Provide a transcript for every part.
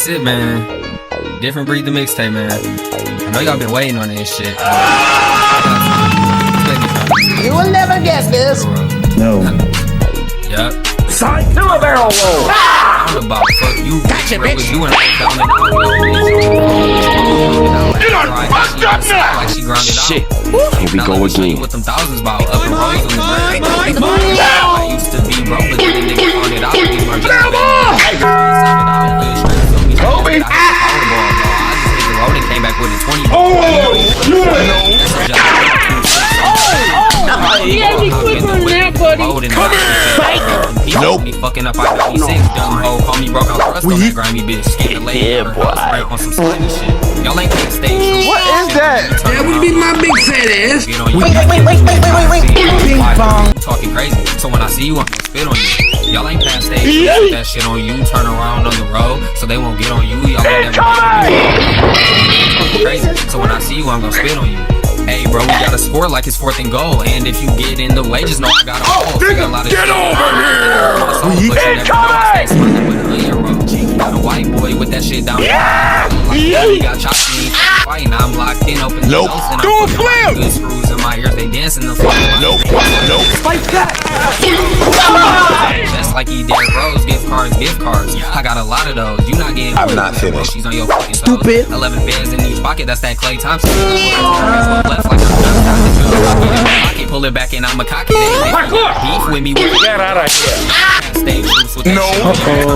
it, man. Different breed the mixtape, man. I know y'all been waiting on this shit. You will never get this. No. Yup. Side to a barrel roll. I'm about fuck you. Gotcha, bitch. You and down and out. You done fucked up now. Like she grounded out. Shit. Here we go again. With them thousands about up and rolls on the ground. I used to be broke, but then niggas found it out. Kobe. Came back with a 20. He had me quick on that, buddy. Nope. Me fucking up, I got me sick. Dumb hoe, call me broke out thrust on that grimy bitch. Scared lady. Yeah, boy. On some slimy shit. Y'all ain't can't stay. What is that? That would be my big fat ass. Wait. Ping pong. Talking crazy. So when I see you, I'm gonna spit on you. Y'all ain't past stage. Put that shit on you. Turn around on the road, so they won't get on you. Y'all ain't never talking crazy. So when I see you, I'm gonna spit on you. Hey bro, we gotta score like it's 4th and goal. And if you get in the way, just know I got a hole. Nigga, get over here! Got a white boy with that shit down. He got chopped me fighting. I'm locked in, open the Nope. nose, and Do I'm a flip! good screws in my ears, they dancing the floor. Nope. Fight that! That's like he did Rose, gift cards. I got a lot of those. You not getting. I'm not finished. She's on your fucking toes. Stupid. 11 bands in each pocket. That's that Clay Thompson. Left like I can pull it back and I'm a cocky. Beef with me. Get out of here! Stay loose with that No. shit.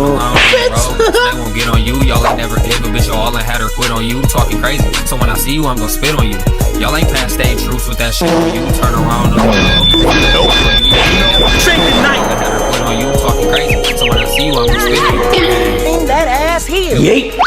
They won't get on you. Y'all ain't never gave a bitch all and had her quit on you. Talking crazy. So when I see you, I'm gonna spit on you. Y'all ain't past stage truth with that shit on you. Turn around on you. Say goodnight! Had her quit on you. Talking crazy. So when I see you, I'm gonna spit on you. Bring that ass here. Yeet!